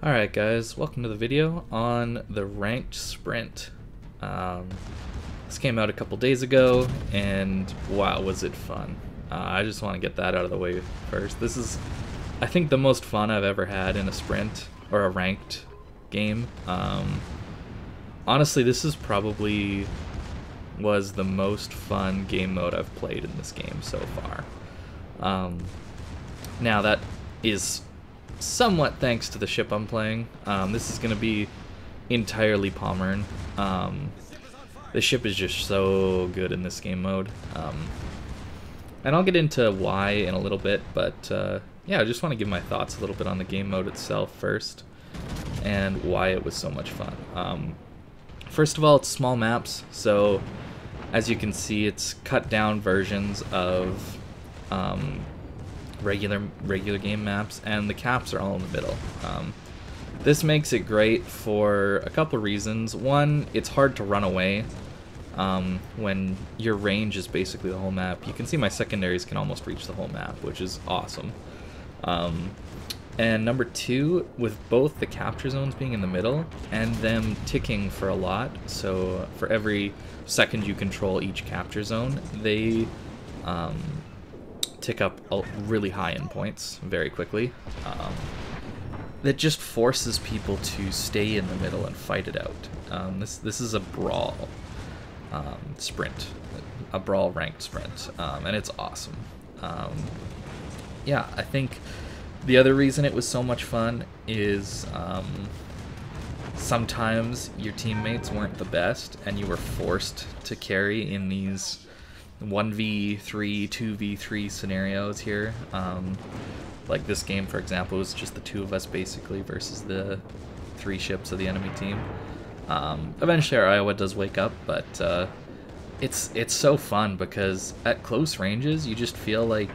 Alright guys, welcome to the video on the ranked sprint. This came out a couple days ago and wow, was it fun. I just want to get that out of the way first. This is, I think, the most fun I've ever had in a sprint or a ranked game. Honestly, this is probably was the most fun game mode I've played in this game so far. Now that is somewhat thanks to the ship I'm playing. This is going to be entirely Pommern. The ship is just so good in this game mode. And I'll get into why in a little bit, but yeah, I just want to give my thoughts a little bit on the game mode itself first, and why it was so much fun. First of all, it's small maps, so as you can see, it's cut down versions of regular game maps, and the caps are all in the middle. This makes it great for a couple reasons. One, it's hard to run away when your range is basically the whole map. You can see my secondaries can almost reach the whole map, which is awesome. And number two, with both the capture zones being in the middle and them ticking for a lot, so for every second you control each capture zone, they tick up really high in points very quickly. That just forces people to stay in the middle and fight it out. This is a Brawl sprint, a Brawl ranked sprint, and it's awesome. Yeah, I think the other reason it was so much fun is sometimes your teammates weren't the best and you were forced to carry in these 1v3, 2v3 scenarios here. Like this game, for example, was just the two of us basically versus the 3 ships of the enemy team. Eventually our Iowa does wake up, but it's so fun because at close ranges you just feel like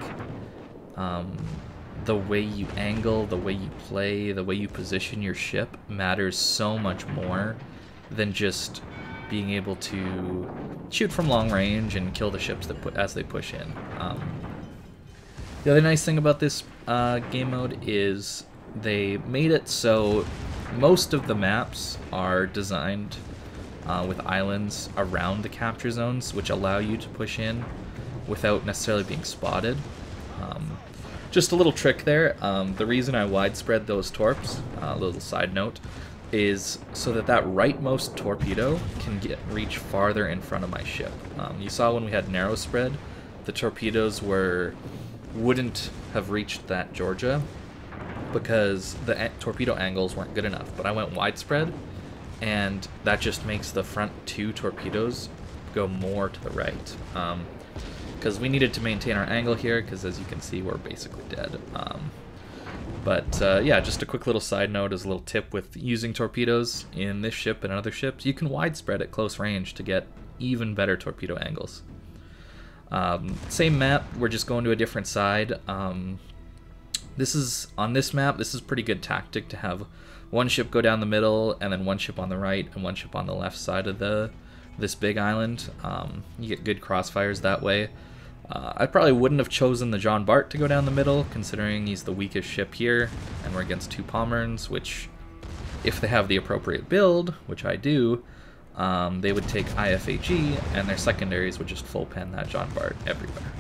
the way you angle, the way you play, the way you position your ship matters so much more than just being able to shoot from long range and kill the ships that as they push in. The other nice thing about this game mode is they made it so most of the maps are designed with islands around the capture zones, which allow you to push in without necessarily being spotted. Just a little trick there. The reason I widespread those torps, a little side note, is so that rightmost torpedo can reach farther in front of my ship. You saw when we had narrow spread, the torpedoes wouldn't have reached that Georgia because the torpedo angles weren't good enough. But I went widespread, and that just makes the front 2 torpedoes go more to the right. Because we needed to maintain our angle here, because as you can see, we're basically dead. Yeah, just a quick little side note as a little tip with using torpedoes in this ship and other ships. You can widespread at close range to get even better torpedo angles. Same map, we're just going to a different side. On this map, this is pretty good tactic to have one ship go down the middle, and then one ship on the right, and one ship on the left side of this big island. You get good crossfires that way. I probably wouldn't have chosen the John Bart to go down the middle, considering he's the weakest ship here, and we're against 2 Pommerns, which, if they have the appropriate build, which I do, they would take IFAG, and their secondaries would just full pen that John Bart everywhere.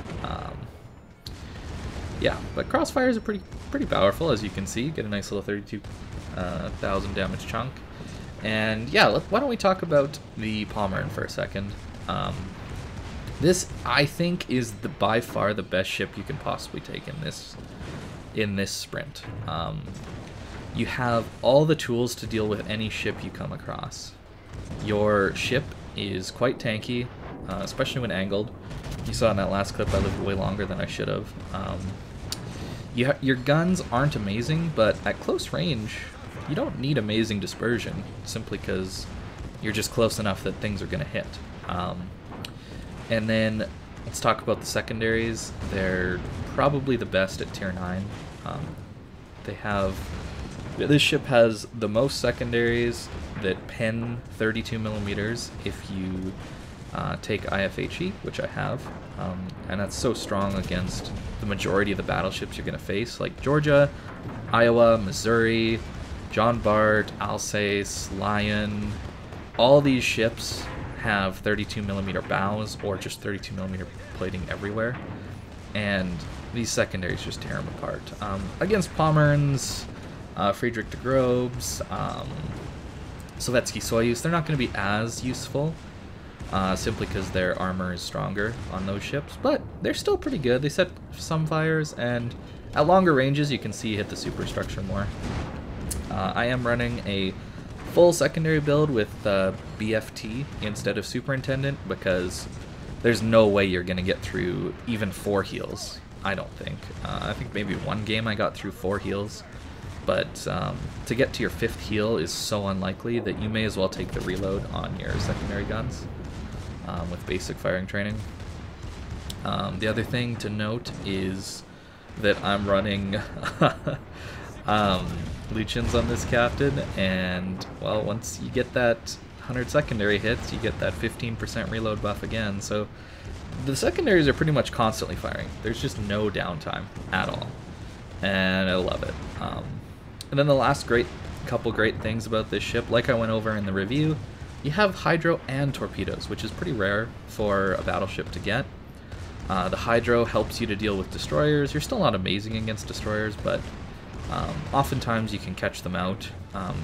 Yeah, but crossfires are pretty powerful, as you can see. Get a nice little 32,000 damage chunk. And yeah, why don't we talk about the Pommern for a second. This, I think, is by far the best ship you can possibly take in this sprint. You have all the tools to deal with any ship you come across. Your ship is quite tanky, especially when angled. You saw in that last clip I lived way longer than I should have. Your guns aren't amazing, but at close range, you don't need amazing dispersion, simply because you're just close enough that things are going to hit. And then let's talk about the secondaries. They're probably the best at tier 9. This ship has the most secondaries that pen 32 millimeters if you take IFHE, which I have, and that's so strong against the majority of the battleships you're going to face, like Georgia, Iowa, Missouri, John Bart, Alsace, Lion, all these ships have 32mm bows or just 32mm plating everywhere, and these secondaries just tear them apart. Against Pommerns, Friedrich de Grobes, Sovietsky Soyuz, they're not going to be as useful, simply because their armor is stronger on those ships, but they're still pretty good. They set some fires, and at longer ranges you can see hit the superstructure more. I am running a full secondary build with BFT instead of Superintendent because there's no way you're going to get through even 4 heals, I don't think. I think maybe one game I got through 4 heals, but to get to your 5th heal is so unlikely that you may as well take the reload on your secondary guns with basic firing training. The other thing to note is that I'm running Lucians on this captain, and well, once you get that 100 secondary hits, you get that 15% reload buff again, so the secondaries are pretty much constantly firing. There's just no downtime at all, and I love it. And then the last couple great things about this ship, like I went over in the review, you have hydro and torpedoes, which is pretty rare for a battleship to get. The hydro helps you to deal with destroyers. You're still not amazing against destroyers, but oftentimes you can catch them out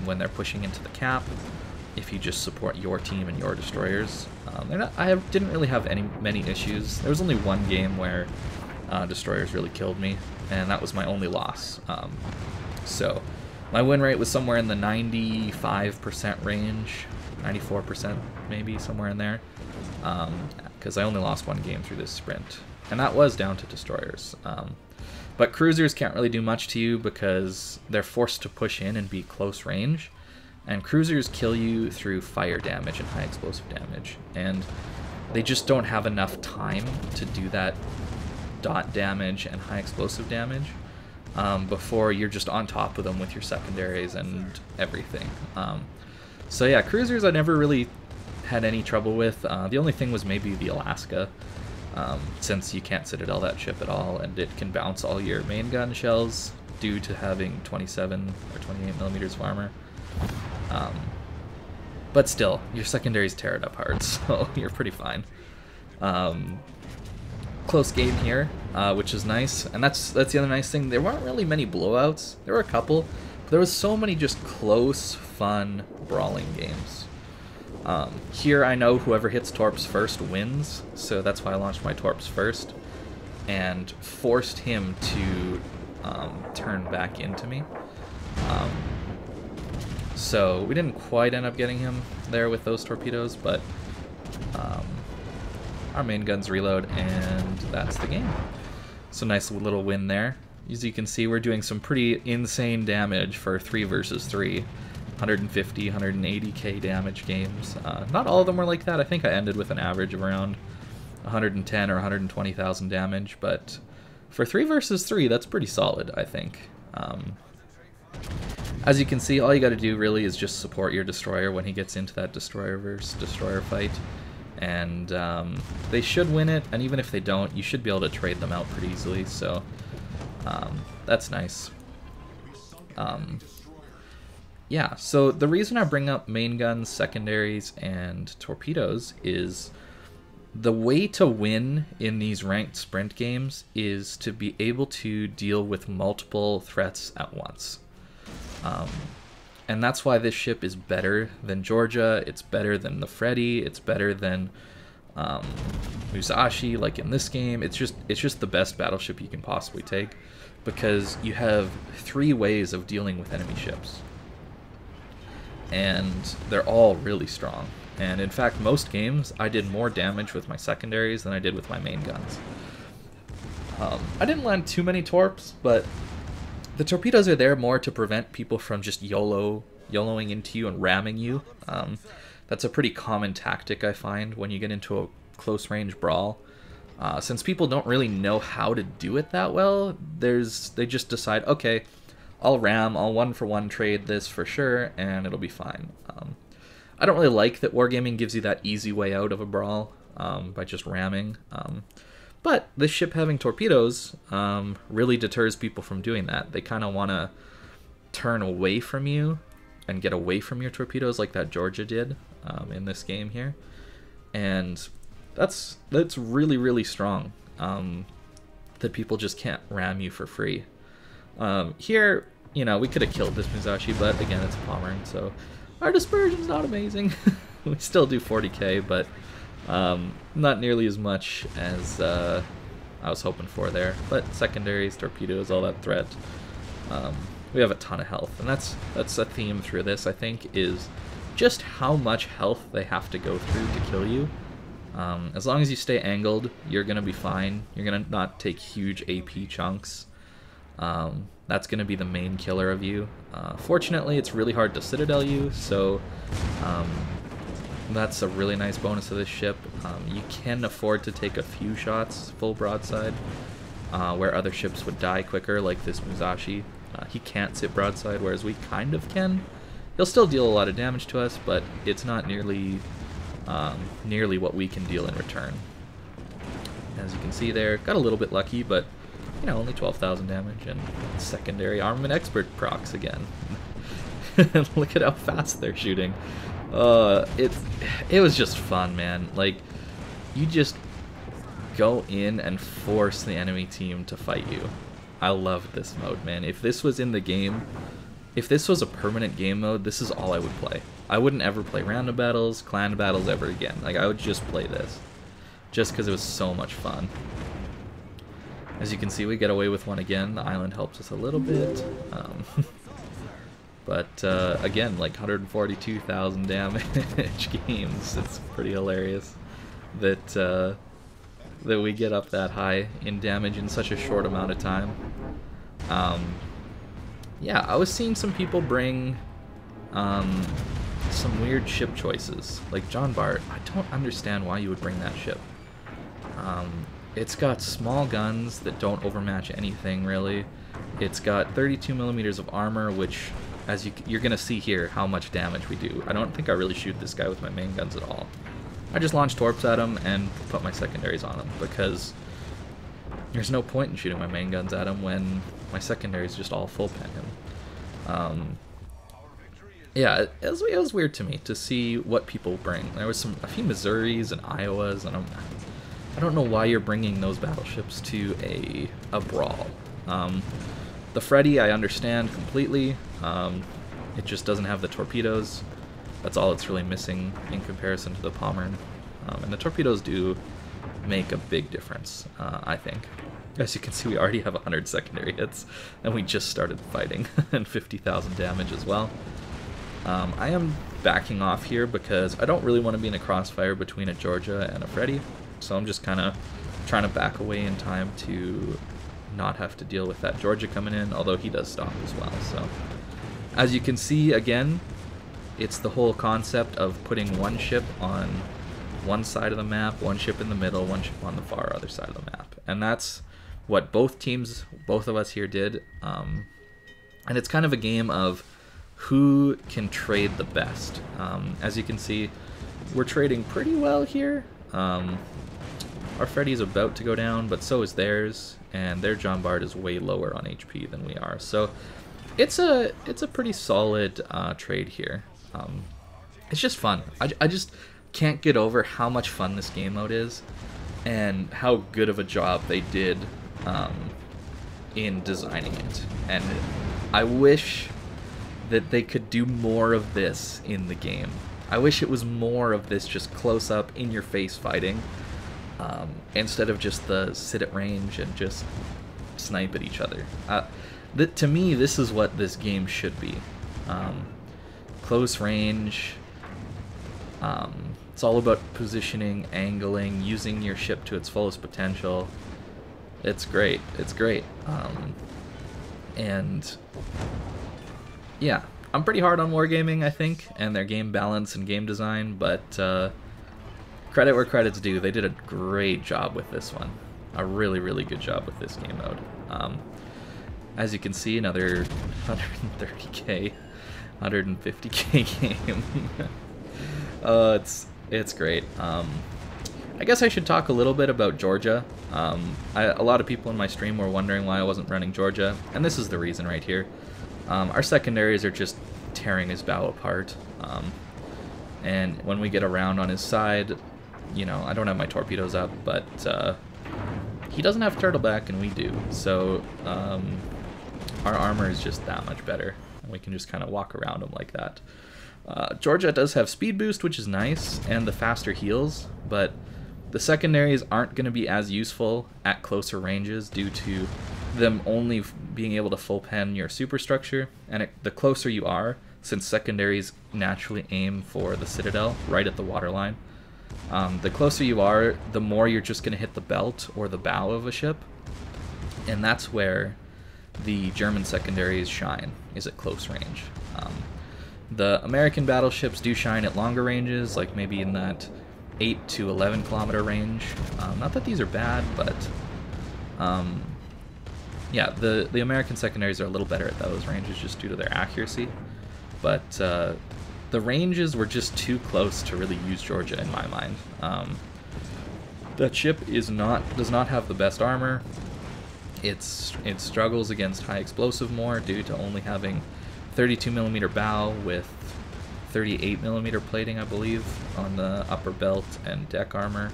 when they're pushing into the cap if you just support your team and your destroyers. Didn't really have many issues. There was only one game where destroyers really killed me, and that was my only loss. So my win rate was somewhere in the 95% range, 94% maybe, somewhere in there, because I only lost one game through this sprint, and that was down to destroyers. But cruisers can't really do much to you because they're forced to push in and be close range, and cruisers kill you through fire damage and high explosive damage, and they just don't have enough time to do that dot damage and high explosive damage before you're just on top of them with your secondaries and everything. So yeah, cruisers I never really had any trouble with. The only thing was maybe the Alaska, since you can't citadel that ship at all, and it can bounce all your main gun shells due to having 27 or 28mm of armor. But still, your secondaries tear it apart, so you're pretty fine. Close game here, which is nice, and that's the other nice thing. There weren't really many blowouts. There were a couple, but there was so many just close, fun, brawling games. Here I know whoever hits Torps first wins, so that's why I launched my Torps first, and forced him to turn back into me. So we didn't quite end up getting him there with those torpedoes, but our main guns reload, and that's the game. So nice little win there. As you can see, we're doing some pretty insane damage for 3 versus 3. 150, 180k damage games. Not all of them were like that. I think I ended with an average of around 110 or 120,000 damage, but for 3 versus 3, that's pretty solid, I think. As you can see, all you got to do really is just support your destroyer when he gets into that destroyer versus destroyer fight, and they should win it, and even if they don't, you should be able to trade them out pretty easily, so that's nice. Yeah, so the reason I bring up main guns, secondaries, and torpedoes is the way to win in these ranked sprint games is to be able to deal with multiple threats at once. And that's why this ship is better than Georgia, it's better than the Freddy, it's better than Musashi, like in this game. It's just the best battleship you can possibly take, because you have 3 ways of dealing with enemy ships. And they're all really strong. And in fact, most games, I did more damage with my secondaries than I did with my main guns. I didn't land too many torps, but the torpedoes are there more to prevent people from just YOLOing into you and ramming you. That's a pretty common tactic, I find, when you get into a close-range brawl. Since people don't really know how to do it that well, they just decide, okay, I'll ram, I'll 1-for-1 trade this for sure, and it'll be fine. I don't really like that Wargaming gives you that easy way out of a brawl by just ramming. But this ship having torpedoes really deters people from doing that. They kind of want to turn away from you and get away from your torpedoes like that Georgia did in this game here. And that's really, really strong, that people just can't ram you for free. Here, you know, we could have killed this Musashi, but again, it's a Pommern, so our dispersion's not amazing. We still do 40k, but not nearly as much as I was hoping for there. But secondaries, torpedoes, all that threat. We have a ton of health, and that's a theme through this, I think, is just how much health they have to go through to kill you. As long as you stay angled, you're going to be fine. You're going to not take huge AP chunks. That's going to be the main killer of you. Fortunately, it's really hard to Citadel you, so that's a really nice bonus of this ship. You can afford to take a few shots full broadside, where other ships would die quicker, like this Musashi. He can't sit broadside, whereas we kind of can. He'll still deal a lot of damage to us, but it's not nearly what we can deal in return. As you can see there, got a little bit lucky, but you know, only 12,000 damage, and secondary armament expert procs again. Look at how fast they're shooting. It was just fun, man. Like, you just go in and force the enemy team to fight you. I love this mode, man. If this was in the game, if this was a permanent game mode, this is all I would play. I wouldn't ever play random battles, clan battles ever again. Like, I would just play this, just because it was so much fun. As you can see, we get away with one again. The island helps us a little bit. But again, like 142,000 damage games. It's pretty hilarious that that we get up that high in damage in such a short amount of time. Yeah, I was seeing some people bring some weird ship choices. Like John Bart, I don't understand why you would bring that ship. It's got small guns that don't overmatch anything, really. It's got 32 millimeters of armor, which, as you're going to see here, how much damage we do. I don't think I really shoot this guy with my main guns at all. I just launch torps at him and put my secondaries on him, because there's no point in shooting my main guns at him when my secondaries just all full pen him. Yeah, it was weird to me to see what people bring. There was a few Missouris and Iowas, and I don't know why you're bringing those battleships to a Brawl. The Freddy, I understand completely. It just doesn't have the torpedoes. That's all it's really missing in comparison to the Pommern. And the torpedoes do make a big difference, I think. As you can see, we already have 100 secondary hits, and we just started fighting, and 50,000 damage as well. I am backing off here because I don't really want to be in a crossfire between a Georgia and a Freddy, so I'm just kind of trying to back away in time to not have to deal with that Georgia coming in, although he does stop as well. So, as you can see, again, it's the whole concept of putting one ship on one side of the map, one ship in the middle, one ship on the far other side of the map. And that's what both of us here did. And it's kind of a game of who can trade the best. As you can see, we're trading pretty well here. Our Freddy's about to go down, but so is theirs, and their John Bart is way lower on HP than we are. So it's a pretty solid trade here. It's just fun. I just can't get over how much fun this game mode is, and how good of a job they did in designing it. And I wish that they could do more of this in the game. I wish it was more of this just close-up, in-your-face fighting, instead of just the sit at range and just snipe at each other. To me, this is what this game should be. Close range. It's all about positioning, angling, using your ship to its fullest potential. It's great. It's great. And yeah, I'm pretty hard on Wargaming, I think, and their game balance and game design, but credit where credit's due. They did a great job with this one. A really, really good job with this game mode. As you can see, another 130k, 150k game. It's great. I guess I should talk a little bit about Georgia. A lot of people in my stream were wondering why I wasn't running Georgia, and this is the reason right here. Our secondaries are just tearing his bow apart. And when we get around on his side, you know, I don't have my torpedoes up, but he doesn't have turtleback and we do. So our armor is just that much better. And we can just kind of walk around him like that. Georgia does have speed boost, which is nice, and the faster heals, but the secondaries aren't going to be as useful at closer ranges due to them only being able to full pen your superstructure, and the closer you are, since secondaries naturally aim for the citadel right at the waterline, the closer you are, the more you're just going to hit the belt or the bow of a ship, and that's where the German secondaries shine, is at close range. The American battleships do shine at longer ranges, like maybe in that 8 to 11 kilometer range. Not that these are bad, but yeah, the American secondaries are a little better at those ranges just due to their accuracy. But the ranges were just too close to really use Georgia in my mind. That ship does not have the best armor. It struggles against high explosive more due to only having 32mm bow with 38mm plating, I believe, on the upper belt and deck armor.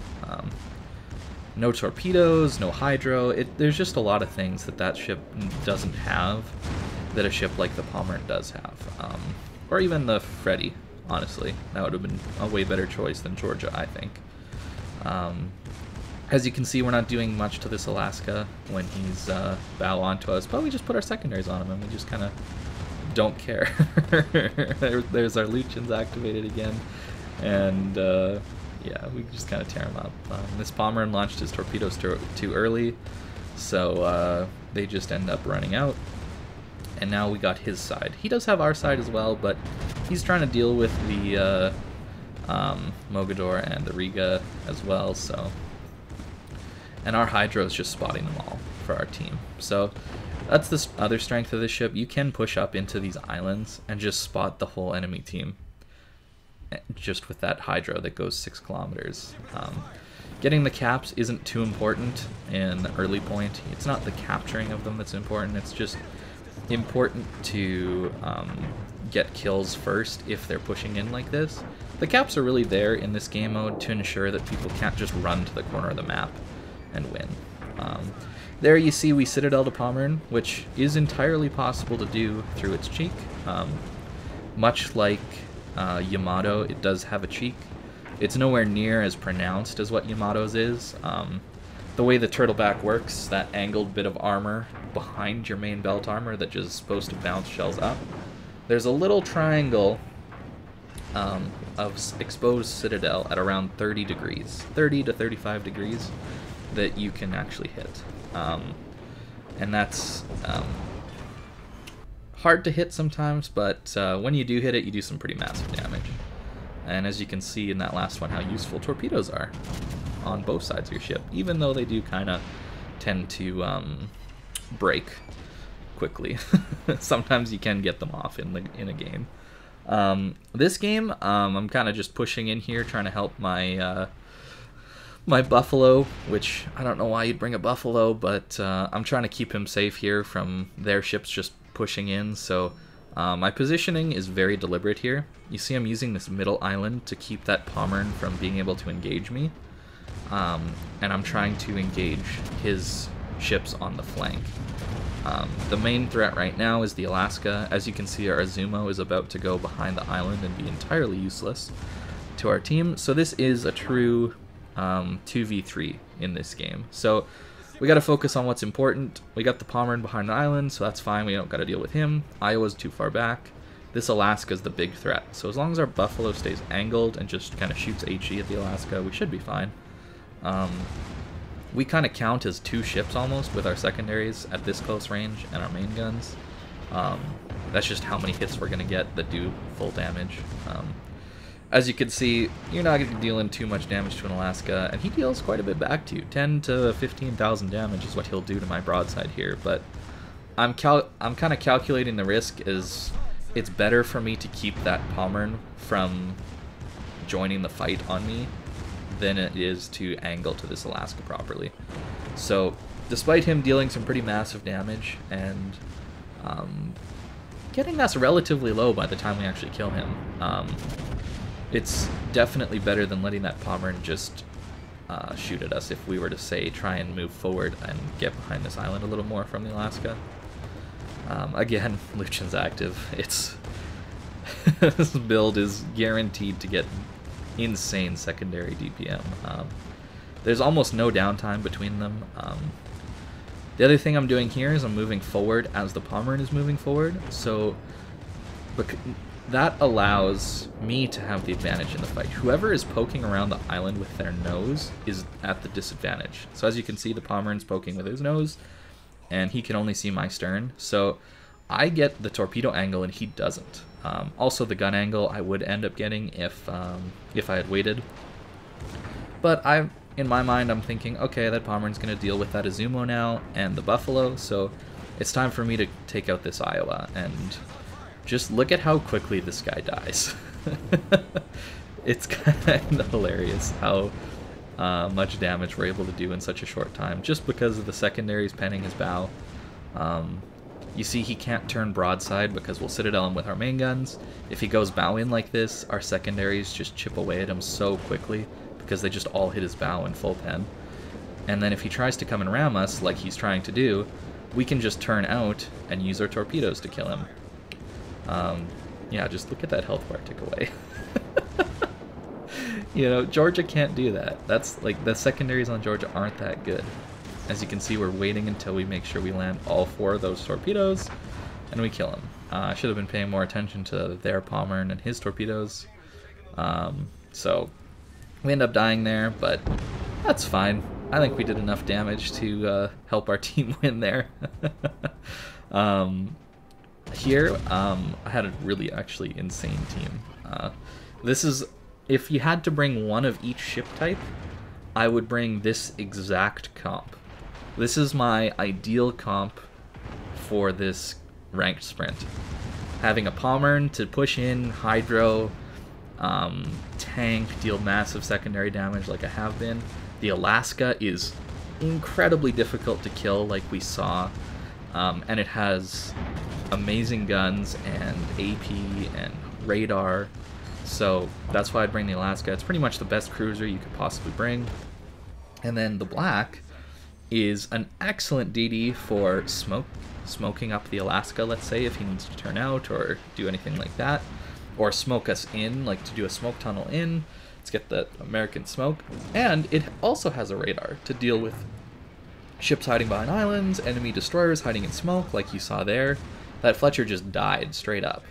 No torpedoes, no hydro. There's just a lot of things that ship doesn't have that a ship like the Pommern does have. Or even the Freddy, honestly. That would have been a way better choice than Georgia, I think. As you can see, we're not doing much to this Alaska when he's bow onto us, but we just put our secondaries on him and we just kind of don't care. There's our Lucians activated again, and yeah, we just kind of tear him up. This Pommern launched his torpedoes too early, so they just end up running out, and now we got his side. He does have our side as well, but he's trying to deal with the Mogador and the Riga as well, so... And our Hydro is just spotting them all for our team. So that's the other strength of this ship. You can push up into these islands and just spot the whole enemy team just with that Hydro that goes 6 kilometers. Getting the caps isn't too important in the early point. It's not the capturing of them that's important. It's just important to get kills first if they're pushing in like this. The caps are really there in this game mode to ensure that people can't just run to the corner of the map and win. There you see we Citadel to Pommern, which is entirely possible to do through its cheek. Much like Yamato's, it does have a cheek. It's nowhere near as pronounced as what Yamato's is. The way the turtleback works, that angled bit of armor behind your main belt armor that just is supposed to bounce shells up, there's a little triangle of exposed citadel at around 30 degrees, 30 to 35 degrees, that you can actually hit. And that's hard to hit sometimes, but when you do hit it, you do some pretty massive damage. And as you can see in that last one, how useful torpedoes are on both sides of your ship, even though they do kind of tend to break quickly. Sometimes you can get them off in a game. This game, I'm kind of just pushing in here, trying to help my my Buffalo, which I don't know why you'd bring a Buffalo, but I'm trying to keep him safe here from their ships just pushing in. So my positioning is very deliberate here. You see I'm using this middle island to keep that Pommern from being able to engage me, and I'm trying to engage his ships on the flank. The main threat right now is the Alaska. As you can see, our Azumo is about to go behind the island and be entirely useless to our team. So this is a true 2v3 in this game. So we got to focus on what's important. We got the Pommern behind the island, so that's fine. We don't got to deal with him. Iowa's too far back. This Alaska's the big threat. So as long as our Buffalo stays angled and just kind of shoots HE at the Alaska, we should be fine. We kind of count as 2 ships almost with our secondaries at this close range and our main guns. That's just how many hits we're going to get that do full damage. As you can see, you're not going to be dealing too much damage to an Alaska, and he deals quite a bit back to you. 10 to 15,000 damage is what he'll do to my broadside here, but I'm kind of calculating the risk as it's better for me to keep that Pommern from joining the fight on me than it is to angle to this Alaska properly. So despite him dealing some pretty massive damage and getting us relatively low by the time we actually kill him. It's definitely better than letting that Pommern just shoot at us if we were to, say, try and move forward and get behind this island a little more from the Alaska. Again, Lucian's active. It's this build is guaranteed to get insane secondary DPM. There's almost no downtime between them. The other thing I'm doing here is I'm moving forward as the Pommern is moving forward, so that allows me to have the advantage in the fight. Whoever is poking around the island with their nose is at the disadvantage. So as you can see, the Pommern's poking with his nose, and he can only see my stern. So I get the torpedo angle and he doesn't. Also the gun angle I would end up getting if I had waited. But in my mind I'm thinking, okay, that Pommern's going to deal with that Izumo now and the Buffalo, so it's time for me to take out this Iowa. And just look at how quickly this guy dies. It's kind of hilarious how much damage we're able to do in such a short time, just because of the secondaries penning his bow. You see he can't turn broadside because we'll Citadel him with our main guns. If he goes bow in like this, our secondaries just chip away at him so quickly because they just all hit his bow in full pen. And then if he tries to come and ram us like he's trying to do, we can just turn out and use our torpedoes to kill him. Yeah, just look at that health bar tick away. You know, Georgia can't do that. That's like, the secondaries on Georgia aren't that good. As you can see, we're waiting until we make sure we land all 4 of those torpedoes, and we kill him. I should have been paying more attention to their Pommern and his torpedoes. So we end up dying there, but that's fine. I think we did enough damage to help our team win there. Here, I had a really actually insane team. This is, if you had to bring one of each ship type, I would bring this exact comp. This is my ideal comp for this ranked sprint. Having a Pommern to push in, hydro, tank, deal massive secondary damage like I have been. The Alaska is incredibly difficult to kill like we saw, and it has amazing guns and AP and radar, so that's why I'd bring the Alaska. It's pretty much the best cruiser you could possibly bring. And then the Black is an excellent DD for smoking up the Alaska, let's say, if he needs to turn out or do anything like that, or smoke us in, like to do a smoke tunnel in. Let's get that American smoke. And it also has a radar to deal with ships hiding behind islands, enemy destroyers hiding in smoke, like you saw there. That Fletcher just died straight up.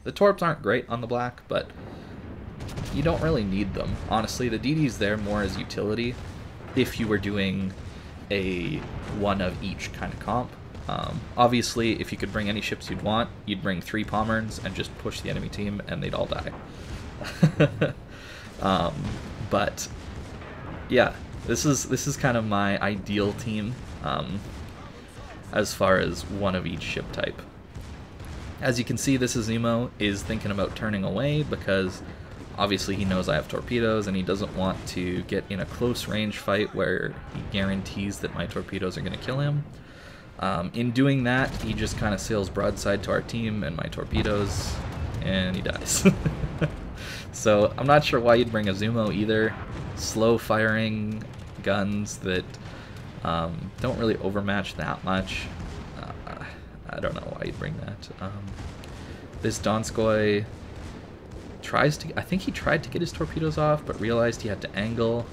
The torps aren't great on the Black, but you don't really need them. Honestly, the DD's there more as utility if you were doing a one of each kind of comp. Obviously, if you could bring any ships you'd want, you'd bring 3 Pommerns and just push the enemy team and they'd all die. But yeah, this is kind of my ideal team as far as one of each ship type. As you can see, this Izumo is thinking about turning away because obviously he knows I have torpedoes and he doesn't want to get in a close range fight where he guarantees that my torpedoes are going to kill him. In doing that, he just kind of sails broadside to our team and my torpedoes, and he dies. So I'm not sure why you'd bring a Izumo either. Slow firing guns that don't really overmatch that much. I don't know why you'd bring that. This Donskoy tries to, I think he tried to get his torpedoes off, but realized he had to angle.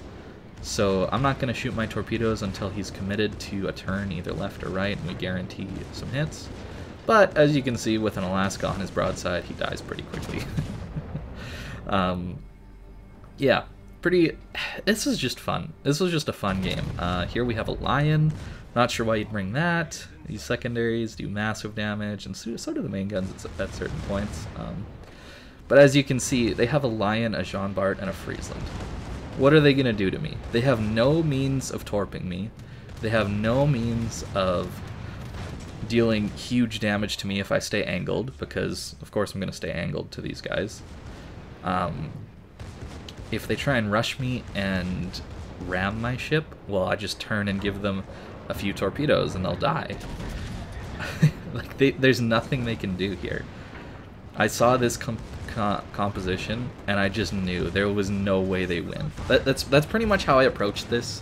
So I'm not going to shoot my torpedoes until he's committed to a turn either left or right, and we guarantee some hits. But as you can see, with an Alaska on his broadside, he dies pretty quickly. Yeah, this is just fun. This was just a fun game. Here we have a Lion. Not sure why you'd bring that. These secondaries do massive damage, and so do the main guns at certain points. But as you can see, they have a Lion, a Jean Bart, and a Friesland. What are they going to do to me? They have no means of torping me. They have no means of dealing huge damage to me if I stay angled, because of course I'm going to stay angled to these guys. If they try and rush me and ram my ship, well, I just turn and give them a few torpedoes and they'll die. Like there's nothing they can do here. I saw this composition, and I just knew there was no way they win. That's pretty much how I approached this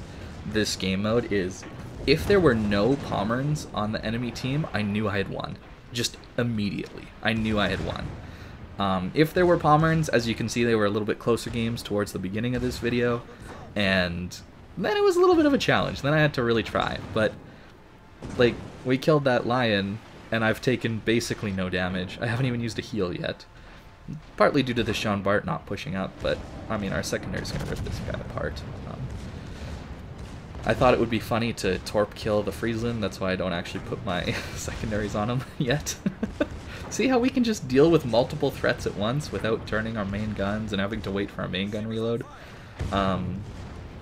game mode. Is if there were no Pommerns on the enemy team, I knew I had won. Just immediately, I knew I had won. If there were Pommerns, as you can see, they were a little bit closer games towards the beginning of this video, and then it was a little bit of a challenge. Then I had to really try, but like we killed that lion, and I've taken basically no damage. I haven't even used a heal yet. Partly due to the Jean Bart not pushing up, but I mean, our secondary is going to rip this guy apart. I thought it would be funny to torp kill the Friesland, that's why I don't actually put my secondaries on him yet. See how we can just deal with multiple threats at once without turning our main guns and having to wait for our main gun reload?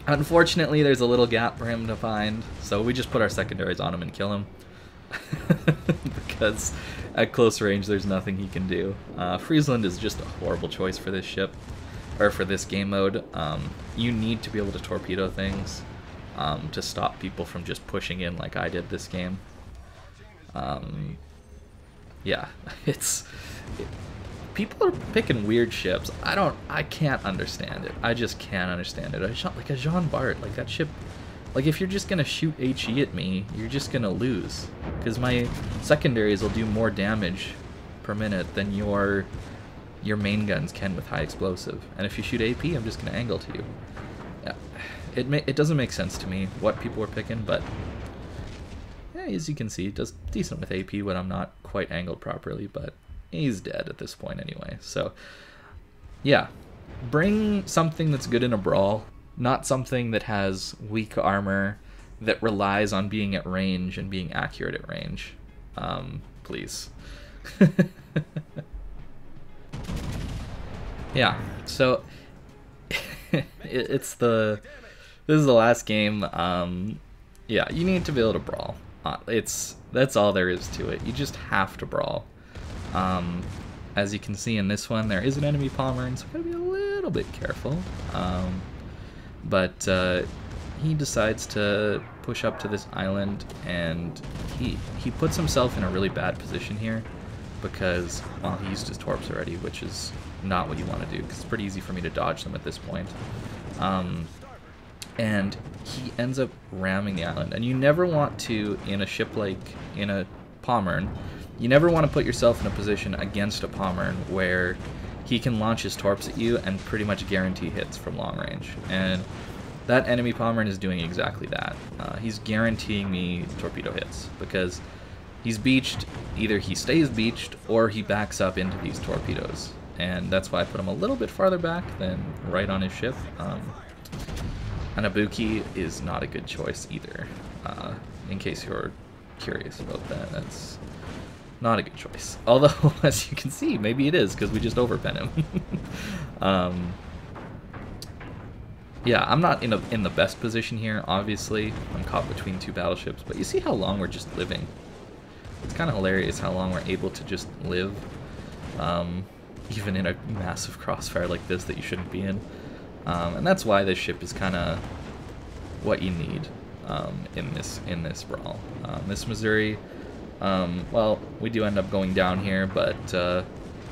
Unfortunately, there's a little gap for him to find, so we just put our secondaries on him and kill him. Because at close range there's nothing he can do. Friesland is just a horrible choice for this ship, or for this game mode. You need to be able to torpedo things to stop people from just pushing in like I did this game. Yeah, people are picking weird ships. I can't understand it. I just can't understand it. Like a Jean Bart, like that ship. Like, if you're just gonna shoot HE at me, you're just gonna lose. Because my secondaries will do more damage per minute than your main guns can with high explosive. And if you shoot AP, I'm just gonna angle to you. Yeah, it doesn't make sense to me what people are picking, but yeah, as you can see, it does decent with AP when I'm not quite angled properly, but he's dead at this point anyway. So, yeah, bring something that's good in a brawl. Not something that has weak armor, that relies on being at range and being accurate at range. Please. Yeah, so this is the last game. Yeah, you need to be able to brawl. That's all there is to it. You just have to brawl. As you can see in this one, there is an enemy Pommern, so we gotta be a little bit careful. But he decides to push up to this island, and he puts himself in a really bad position here because, well, he used his torps already, which is not what you want to do because it's pretty easy for me to dodge them at this point. And he ends up ramming the island, and you never want to, in a ship like in a Pommern, you never want to put yourself in a position against a Pommern where he can launch his torps at you and pretty much guarantee hits from long range. And that enemy Pommern is doing exactly that. He's guaranteeing me torpedo hits because he's beached. Either he stays beached or he backs up into these torpedoes. And that's why I put him a little bit farther back than right on his ship. An Ibuki is not a good choice either, in case you're curious about that. That's not a good choice. Although, as you can see, maybe it is, because we just overpen him. Yeah, I'm not in the best position here, obviously. I'm caught between two battleships, but you see how long we're just living. It's kind of hilarious how long we're able to just live, even in a massive crossfire like this that you shouldn't be in. And that's why this ship is kind of what you need in this brawl. This Missouri, well, we do end up going down here, but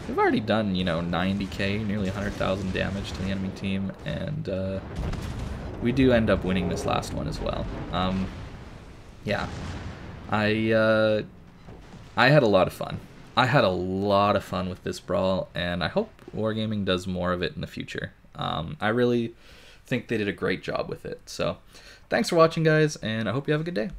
we've already done, 90k, nearly 100,000 damage to the enemy team, and we do end up winning this last one as well. Yeah, I had a lot of fun. I had a lot of fun with this brawl, and I hope Wargaming does more of it in the future. I really think they did a great job with it. So, thanks for watching, guys, and I hope you have a good day.